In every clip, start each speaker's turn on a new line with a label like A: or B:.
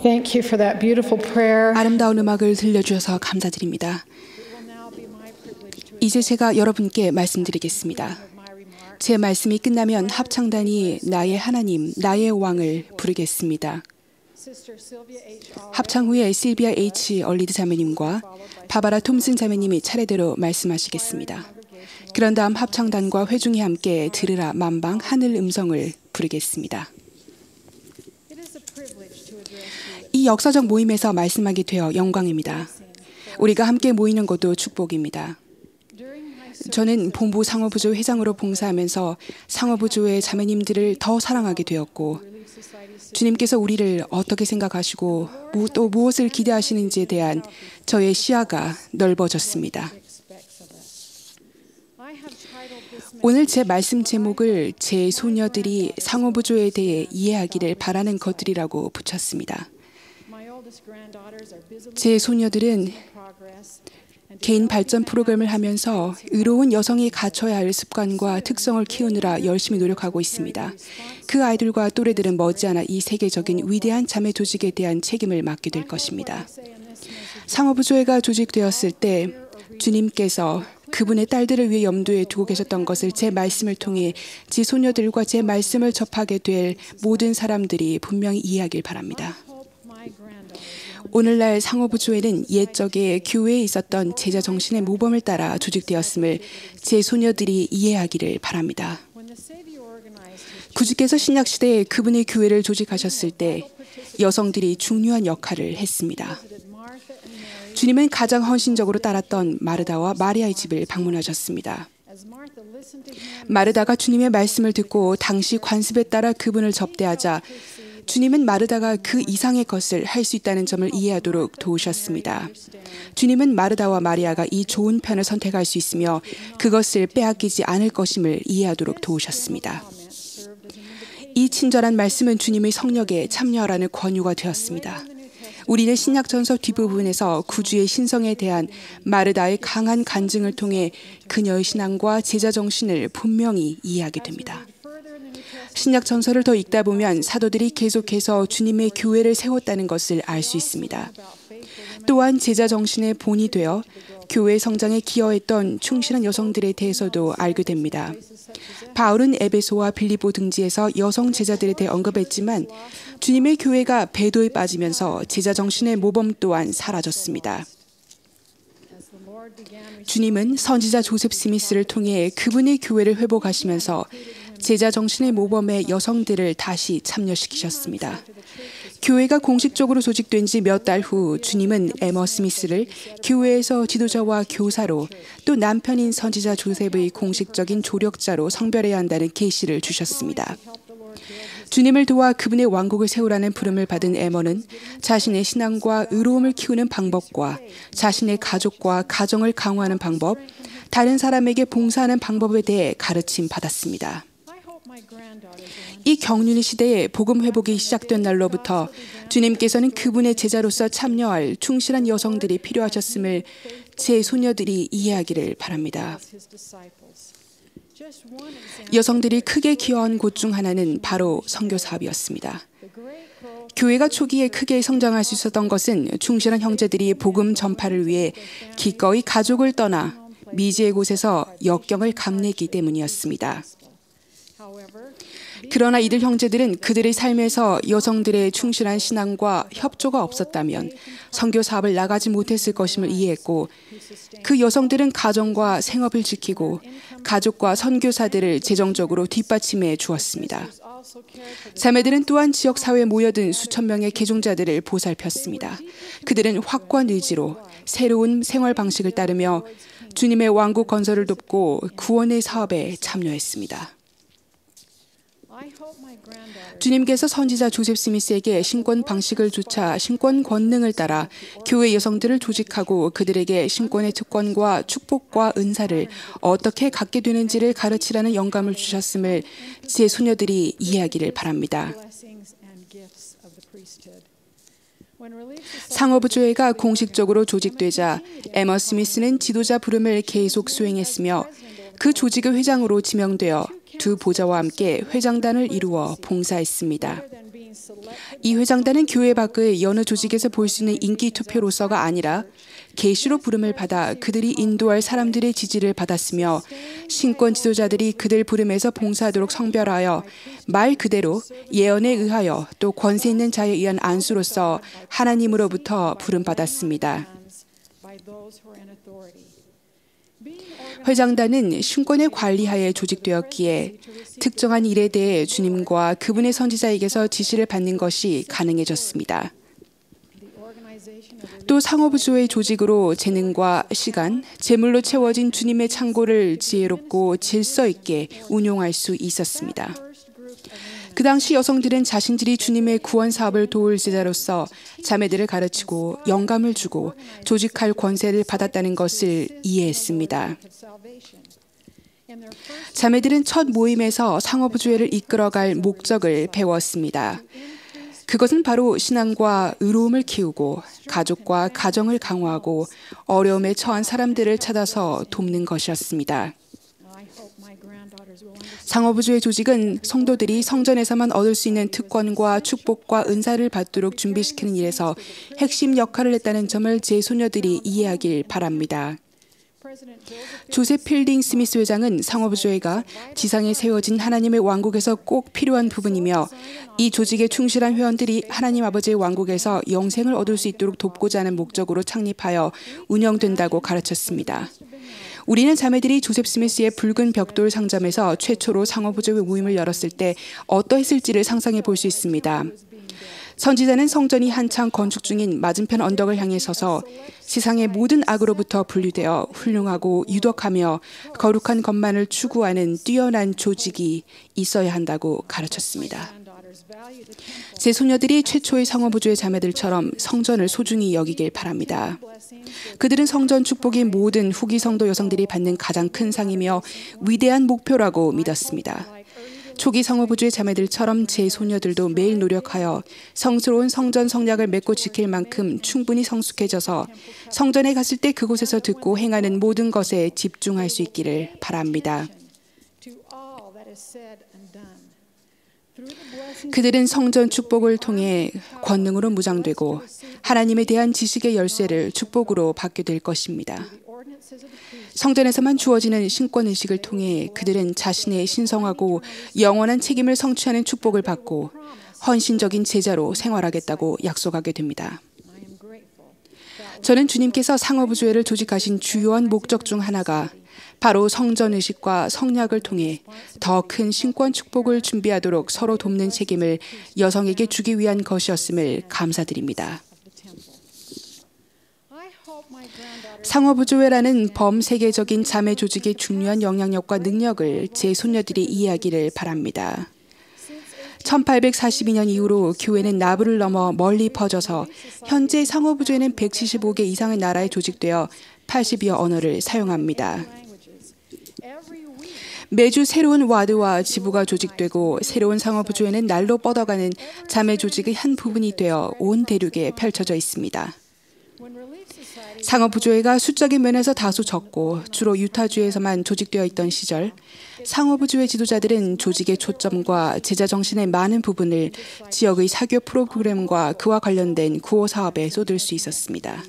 A: Thank you for that beautiful prayer.
B: 아름다운 음악을 들려주셔서 감사드립니다. 이제 제가 여러분께 말씀드리겠습니다. 제 말씀이 끝나면 합창단이 나의 하나님, 나의 왕을 부르겠습니다. 합창 후에 실비아 H. 얼리드 자매님과 바바라 톰슨 자매님이 차례대로 말씀하시겠습니다. 그런 다음 합창단과 회중이 함께 들으라 만방 하늘 음성을 부르겠습니다. 이 역사적 모임에서 말씀하게 되어 영광입니다. 우리가 함께 모이는 것도 축복입니다. 저는 본부 상어부조 회장으로 봉사하면서 상어부조의 자매님들을 더 사랑하게 되었고, 주님께서 우리를 어떻게 생각하시고 또 무엇을 기대하시는지에 대한 저의 시야가 넓어졌습니다. 오늘 제 말씀 제목을 제 소녀들이 상어부조에 대해 이해하기를 바라는 것들이라고 붙였습니다. 제 소녀들은 개인 발전 프로그램을 하면서 의로운 여성이 갖춰야 할 습관과 특성을 키우느라 열심히 노력하고 있습니다. 그 아이들과 또래들은 머지않아 이 세계적인 위대한 자매 조직에 대한 책임을 맡게 될 것입니다. 상어부조회가 조직되었을 때 주님께서 그분의 딸들을 위해 염두에 두고 계셨던 것을 제 말씀을 통해 제 소녀들과 제 말씀을 접하게 될 모든 사람들이 분명히 이해하길 바랍니다. 오늘날 상어부조회는 옛적에 교회에 있었던 제자 정신의 모범을 따라 조직되었음을 제 소녀들이 이해하기를 바랍니다. 구주께서 신약시대에 그분의 교회를 조직하셨을 때 여성들이 중요한 역할을 했습니다. 주님은 가장 헌신적으로 따랐던 마르다와 마리아의 집을 방문하셨습니다. 마르다가 주님의 말씀을 듣고 당시 관습에 따라 그분을 접대하자 주님은 마르다가 그 이상의 것을 할 수 있다는 점을 이해하도록 도우셨습니다. 주님은 마르다와 마리아가 이 좋은 편을 선택할 수 있으며 그것을 빼앗기지 않을 것임을 이해하도록 도우셨습니다. 이 친절한 말씀은 주님의 성령에 참여하라는 권유가 되었습니다. 우리는 신약전서 뒷부분에서 구주의 신성에 대한 마르다의 강한 간증을 통해 그녀의 신앙과 제자 정신을 분명히 이해하게 됩니다. 신약 전서를 더 읽다 보면 사도들이 계속해서 주님의 교회를 세웠다는 것을 알 수 있습니다. 또한 제자 정신의 본이 되어 교회 성장에 기여했던 충실한 여성들에 대해서도 알게 됩니다. 바울은 에베소와 빌립보 등지에서 여성 제자들에 대해 언급했지만 주님의 교회가 배도에 빠지면서 제자 정신의 모범 또한 사라졌습니다. 주님은 선지자 조셉 스미스를 통해 그분의 교회를 회복하시면서 제자 정신의 모범의 여성들을 다시 참여시키셨습니다. 교회가 공식적으로 조직된 지 몇 달 후 주님은 에머 스미스를 교회에서 지도자와 교사로 또 남편인 선지자 조셉의 공식적인 조력자로 성별해야 한다는 계시를 주셨습니다. 주님을 도와 그분의 왕국을 세우라는 부름을 받은 에머는 자신의 신앙과 의로움을 키우는 방법과 자신의 가족과 가정을 강화하는 방법, 다른 사람에게 봉사하는 방법에 대해 가르침 받았습니다. 이 경륜의 시대에 복음 회복이 시작된 날로부터 주님께서는 그분의 제자로서 참여할 충실한 여성들이 필요하셨음을 제 소녀들이 이해하기를 바랍니다. 여성들이 크게 기여한 곳 중 하나는 바로 선교 사업이었습니다. 교회가 초기에 크게 성장할 수 있었던 것은 충실한 형제들이 복음 전파를 위해 기꺼이 가족을 떠나 미지의 곳에서 역경을 감내기 때문이었습니다. 그러나 이들 형제들은 그들의 삶에서 여성들의 충실한 신앙과 협조가 없었다면 선교 사업을 나가지 못했을 것임을 이해했고, 그 여성들은 가정과 생업을 지키고 가족과 선교사들을 재정적으로 뒷받침해 주었습니다. 자매들은 또한 지역사회에 모여든 수천 명의 개종자들을 보살폈습니다. 그들은 확고한 의지로 새로운 생활 방식을 따르며 주님의 왕국 건설을 돕고 구원의 사업에 참여했습니다. 주님께서 선지자 조셉 스미스에게 신권 방식을 조차 신권 권능을 따라 교회 여성들을 조직하고 그들에게 신권의 특권과 축복과 은사를 어떻게 갖게 되는지를 가르치라는 영감을 주셨음을 제 소녀들이 이해하기를 바랍니다. 상어부조회가 공식적으로 조직되자 에머 스미스는 지도자 부름을 계속 수행했으며 그 조직의 회장으로 지명되어 두 보좌와 함께 회장단을 이루어 봉사했습니다. 이 회장단은 교회 밖의 여느 조직에서 볼 수 있는 인기 투표로서가 아니라 계시로 부름을 받아 그들이 인도할 사람들의 지지를 받았으며 신권 지도자들이 그들 부름에서 봉사하도록 성별하여 말 그대로 예언에 의하여 또 권세 있는 자에 의한 안수로서 하나님으로부터 부름받았습니다. 회장단은 신권의 관리하에 조직되었기에 특정한 일에 대해 주님과 그분의 선지자에게서 지시를 받는 것이 가능해졌습니다. 또 상호부조의 조직으로 재능과 시간, 재물로 채워진 주님의 창고를 지혜롭고 질서 있게 운용할 수 있었습니다. 그 당시 여성들은 자신들이 주님의 구원 사업을 도울 제자로서 자매들을 가르치고 영감을 주고 조직할 권세를 받았다는 것을 이해했습니다. 자매들은 첫 모임에서 상호부조회를 이끌어갈 목적을 배웠습니다. 그것은 바로 신앙과 의로움을 키우고 가족과 가정을 강화하고 어려움에 처한 사람들을 찾아서 돕는 것이었습니다. 상호부조회 조직은 성도들이 성전에서만 얻을 수 있는 특권과 축복과 은사를 받도록 준비시키는 일에서 핵심 역할을 했다는 점을 제 소녀들이 이해하길 바랍니다. 조셉 필딩 스미스 회장은 상호부조회가 지상에 세워진 하나님의 왕국에서 꼭 필요한 부분이며 이 조직에 충실한 회원들이 하나님 아버지의 왕국에서 영생을 얻을 수 있도록 돕고자 하는 목적으로 창립하여 운영된다고 가르쳤습니다. 우리는 자매들이 조셉 스미스의 붉은 벽돌 상점에서 최초로 상호부조회 모임을 열었을 때 어떠했을지를 상상해 볼 수 있습니다. 선지자는 성전이 한창 건축 중인 맞은편 언덕을 향해 서서 세상의 모든 악으로부터 분리되어 훌륭하고 유덕하며 거룩한 것만을 추구하는 뛰어난 조직이 있어야 한다고 가르쳤습니다. 제 소녀들이 최초의 상호부조회 자매들처럼 성전을 소중히 여기길 바랍니다. 그들은 성전 축복이 모든 후기 성도 여성들이 받는 가장 큰 상이며 위대한 목표라고 믿었습니다. 초기 상호부조회 자매들처럼 제 소녀들도 매일 노력하여 성스러운 성전 성약을 맺고 지킬 만큼 충분히 성숙해져서 성전에 갔을 때 그곳에서 듣고 행하는 모든 것에 집중할 수 있기를 바랍니다. 그들은 성전 축복을 통해 권능으로 무장되고 하나님에 대한 지식의 열쇠를 축복으로 받게 될 것입니다. 성전에서만 주어지는 신권의식을 통해 그들은 자신의 신성하고 영원한 책임을 성취하는 축복을 받고 헌신적인 제자로 생활하겠다고 약속하게 됩니다. 저는 주님께서 상호부조회를 조직하신 주요한 목적 중 하나가 바로 성전의식과 성약을 통해 더 큰 신권 축복을 준비하도록 서로 돕는 책임을 여성에게 주기 위한 것이었음을 감사드립니다. 상호부조회라는 범세계적인 자매 조직의 중요한 영향력과 능력을 제 소녀들이 이해하기를 바랍니다. 1842년 이후로 교회는 나부를 넘어 멀리 퍼져서 현재 상호부조회는 175개 이상의 나라에 조직되어 80여 언어를 사용합니다. 매주 새로운 와드와 지부가 조직되고 새로운 상호부조회는 날로 뻗어가는 자매 조직의 한 부분이 되어 온 대륙에 펼쳐져 있습니다. 상호부조회가 수적인 면에서 다소 적고 주로 유타주에서만 조직되어 있던 시절, 상호부조회 지도자들은 조직의 초점과 제자 정신의 많은 부분을 지역의 사교 프로그램과 그와 관련된 구호 사업에 쏟을 수 있었습니다.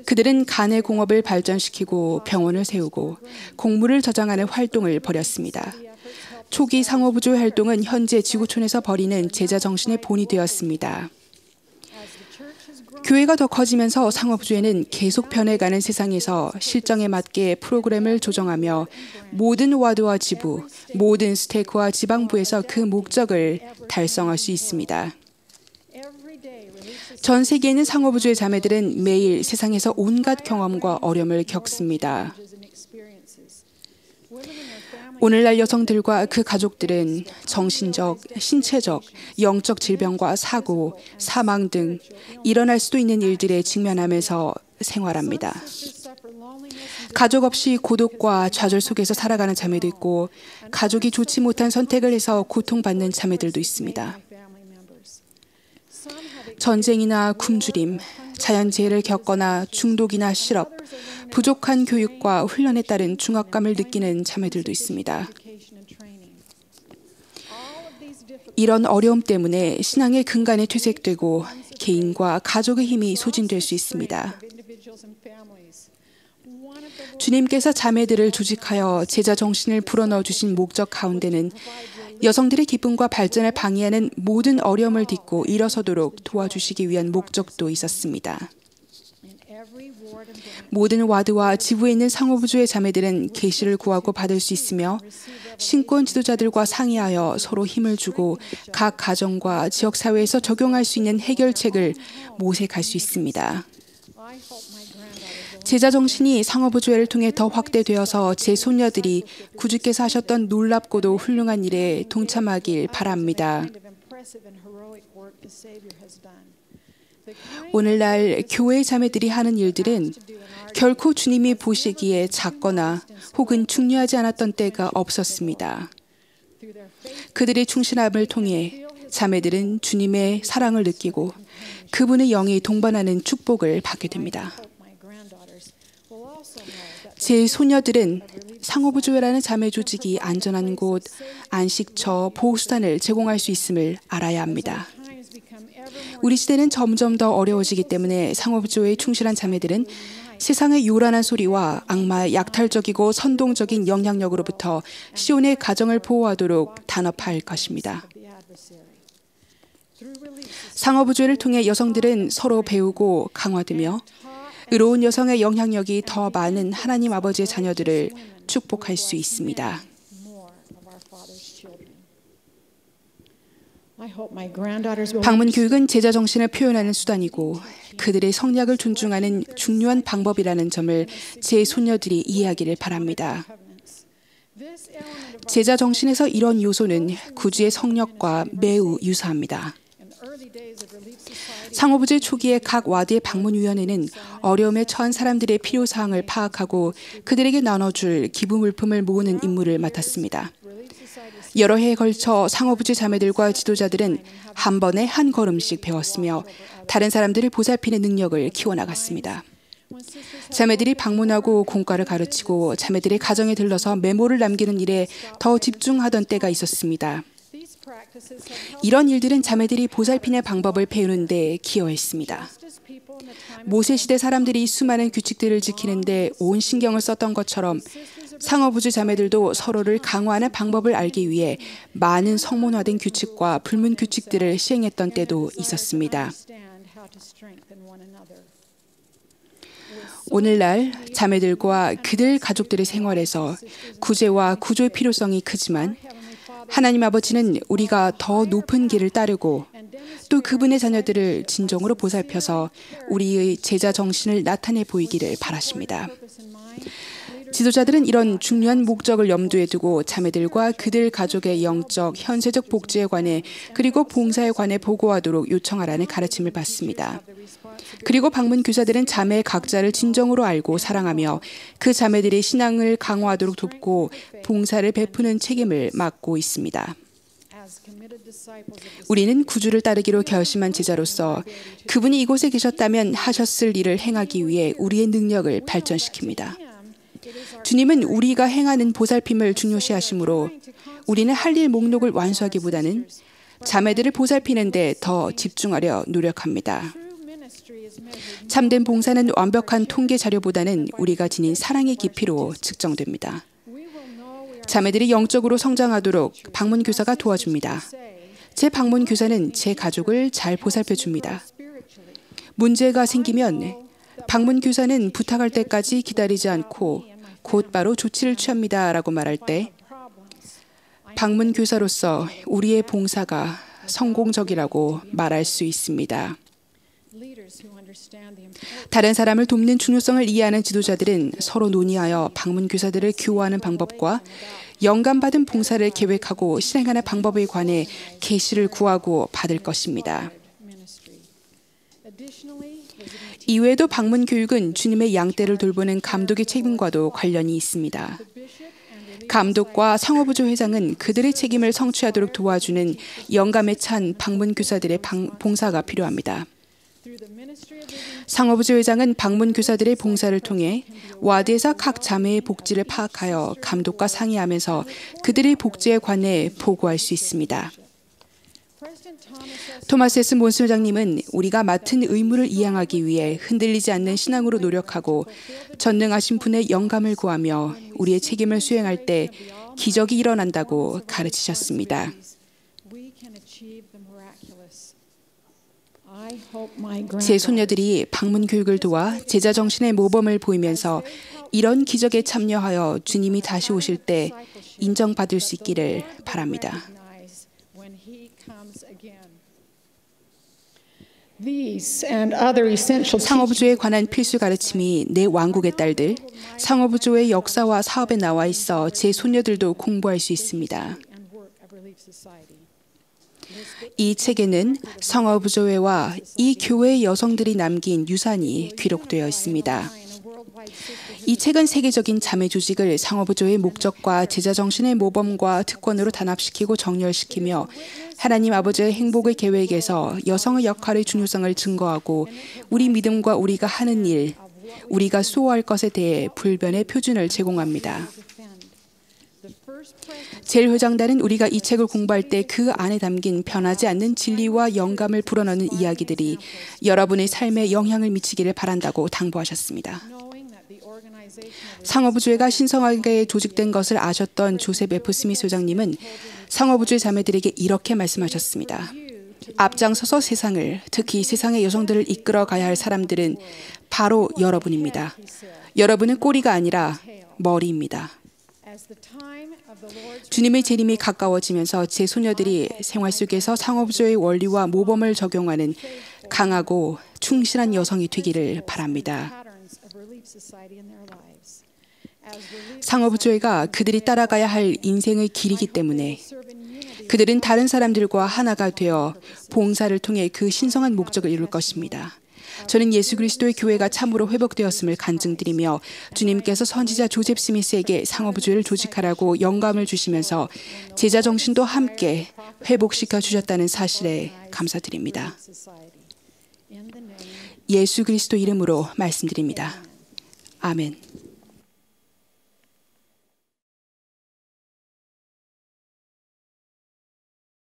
B: 그들은 간의 공업을 발전시키고 병원을 세우고 공물을 저장하는 활동을 벌였습니다. 초기 상호부조회 활동은 현재 지구촌에서 벌이는 제자 정신의 본이 되었습니다. 교회가 더 커지면서 상호부조회는 계속 변해가는 세상에서 실정에 맞게 프로그램을 조정하며 모든 와드와 지부, 모든 스테이크와 지방부에서 그 목적을 달성할 수 있습니다. 전 세계에 있는 상호부조회 자매들은 매일 세상에서 온갖 경험과 어려움을 겪습니다. 오늘날 여성들과 그 가족들은 정신적, 신체적, 영적 질병과 사고, 사망 등 일어날 수도 있는 일들에 직면하면서 생활합니다. 가족 없이 고독과 좌절 속에서 살아가는 자매도 있고 가족이 좋지 못한 선택을 해서 고통받는 자매들도 있습니다. 전쟁이나 굶주림, 자연재해를 겪거나 중독이나 실업, 부족한 교육과 훈련에 따른 중압감을 느끼는 자매들도 있습니다. 이런 어려움 때문에 신앙의 근간이 퇴색되고 개인과 가족의 힘이 소진될 수 있습니다. 주님께서 자매들을 조직하여 제자 정신을 불어넣어 주신 목적 가운데는 여성들의 기쁨과 발전을 방해하는 모든 어려움을 딛고 일어서도록 도와주시기 위한 목적도 있었습니다. 모든 와드와 지부에 있는 상호부조의 자매들은 계시를 구하고 받을 수 있으며 신권 지도자들과 상의하여 서로 힘을 주고 각 가정과 지역사회에서 적용할 수 있는 해결책을 모색할 수 있습니다. 제자 정신이 상호부조회를 통해 더 확대되어서 제 손녀들이 구주께서 하셨던 놀랍고도 훌륭한 일에 동참하길 바랍니다. 오늘날 교회 자매들이 하는 일들은 결코 주님이 보시기에 작거나 혹은 중요하지 않았던 때가 없었습니다. 그들의 충실함을 통해 자매들은 주님의 사랑을 느끼고 그분의 영이 동반하는 축복을 받게 됩니다. 제 소녀들은 상호부조회라는 자매 조직이 안전한 곳, 안식처, 보호수단을 제공할 수 있음을 알아야 합니다. 우리 시대는 점점 더 어려워지기 때문에 상호부조회에 충실한 자매들은 세상의 요란한 소리와 악마의 약탈적이고 선동적인 영향력으로부터 시온의 가정을 보호하도록 단합할 것입니다. 상호부조회를 통해 여성들은 서로 배우고 강화되며 의로운 여성의 영향력이 더 많은 하나님 아버지의 자녀들을 축복할 수 있습니다. 방문 교육은 제자 정신을 표현하는 수단이고 그들의 성약을 존중하는 중요한 방법이라는 점을 제 소녀들이 이해하기를 바랍니다. 제자 정신에서 이런 요소는 구주의 성역과 매우 유사합니다. 상호부조회 초기에 각 와드의 방문위원회는 어려움에 처한 사람들의 필요사항을 파악하고 그들에게 나눠줄 기부물품을 모으는 임무를 맡았습니다. 여러 해에 걸쳐 상호부조회 자매들과 지도자들은 한 번에 한 걸음씩 배웠으며 다른 사람들을 보살피는 능력을 키워나갔습니다. 자매들이 방문하고 공과를 가르치고 자매들의 가정에 들러서 메모를 남기는 일에 더 집중하던 때가 있었습니다. 이런 일들은 자매들이 보살피는 방법을 배우는 데 기여했습니다. 모세시대 사람들이 수많은 규칙들을 지키는 데 온 신경을 썼던 것처럼 상호부조 자매들도 서로를 강화하는 방법을 알기 위해 많은 성문화된 규칙과 불문 규칙들을 시행했던 때도 있었습니다. 오늘날 자매들과 그들 가족들의 생활에서 구제와 구조의 필요성이 크지만 하나님 아버지는 우리가 더 높은 길을 따르고 또 그분의 자녀들을 진정으로 보살펴서 우리의 제자 정신을 나타내 보이기를 바라십니다. 지도자들은 이런 중요한 목적을 염두에 두고 자매들과 그들 가족의 영적, 현세적 복지에 관해 그리고 봉사에 관해 보고하도록 요청하라는 가르침을 받습니다. 그리고 방문 교사들은 자매 각자를 진정으로 알고 사랑하며 그 자매들의 신앙을 강화하도록 돕고 봉사를 베푸는 책임을 맡고 있습니다. 우리는 구주를 따르기로 결심한 제자로서 그분이 이곳에 계셨다면 하셨을 일을 행하기 위해 우리의 능력을 발전시킵니다. 주님은 우리가 행하는 보살핌을 중요시하시므로 우리는 할 일 목록을 완수하기보다는 자매들을 보살피는 데 더 집중하려 노력합니다. 참된 봉사는 완벽한 통계 자료보다는 우리가 지닌 사랑의 깊이로 측정됩니다. 자매들이 영적으로 성장하도록 방문 교사가 도와줍니다. 제 방문 교사는 제 가족을 잘 보살펴 줍니다. 문제가 생기면 방문 교사는 부탁할 때까지 기다리지 않고 곧바로 조치를 취합니다라고 말할 때 방문 교사로서 우리의 봉사가 성공적이라고 말할 수 있습니다. 다른 사람을 돕는 중요성을 이해하는 지도자들은 서로 논의하여 방문 교사들을 교화하는 방법과 영감받은 봉사를 계획하고 실행하는 방법에 관해 계시를 구하고 받을 것입니다. 이외에도 방문 교육은 주님의 양떼를 돌보는 감독의 책임과도 관련이 있습니다. 감독과 상호부조 회장은 그들의 책임을 성취하도록 도와주는 영감에 찬 방문 교사들의 봉사가 필요합니다. 상호부조 회장은 방문 교사들의 봉사를 통해 와드에서 각 자매의 복지를 파악하여 감독과 상의하면서 그들의 복지에 관해 보고할 수 있습니다. 토마스 S. 몬스 회장님은 우리가 맡은 의무를 이행하기 위해 흔들리지 않는 신앙으로 노력하고 전능하신 분의 영감을 구하며 우리의 책임을 수행할 때 기적이 일어난다고 가르치셨습니다. 제 손녀들이 방문 교육을 도와 제자 정신의 모범을 보이면서 이런 기적에 참여하여 주님이 다시 오실 때 인정받을 수 있기를 바랍니다. 상업부조에 관한 필수 가르침이 내 왕국의 딸들, 상업부조의 역사와 사업에 나와 있어 제 손녀들도 공부할 수 있습니다. 이 책에는 성어부조회와 이 교회의 여성들이 남긴 유산이 기록되어 있습니다. 이 책은 세계적인 자매 조직을 상어부조의 목적과 제자 정신의 모범과 특권으로 단합시키고 정렬시키며 하나님 아버지의 행복의 계획에서 여성의 역할의 중요성을 증거하고 우리 믿음과 우리가 하는 일, 우리가 수호할 것에 대해 불변의 표준을 제공합니다. 젤 회장단은 우리가 이 책을 공부할 때 그 안에 담긴 변하지 않는 진리와 영감을 불어넣는 이야기들이 여러분의 삶에 영향을 미치기를 바란다고 당부하셨습니다. 상어부조회가 신성하게 조직된 것을 아셨던 조셉 F. 스미스 회장님은 상어부조회 자매들에게 이렇게 말씀하셨습니다. 앞장서서 세상을, 특히 세상의 여성들을 이끌어 가야 할 사람들은 바로 여러분입니다. 여러분은 꼬리가 아니라 머리입니다. 주님의 재림이 가까워지면서 제 소녀들이 생활 속에서 상업주의 원리와 모범을 적용하는 강하고 충실한 여성이 되기를 바랍니다. 상업주의가 그들이 따라가야 할 인생의 길이기 때문에 그들은 다른 사람들과 하나가 되어 봉사를 통해 그 신성한 목적을 이룰 것입니다. 저는 예수 그리스도의 교회가 참으로 회복되었음을 간증드리며 주님께서 선지자 조셉 스미스에게 상어부조회를 조직하라고 영감을 주시면서 제자 정신도 함께 회복시켜 주셨다는 사실에 감사드립니다. 예수 그리스도 이름으로 말씀드립니다. 아멘.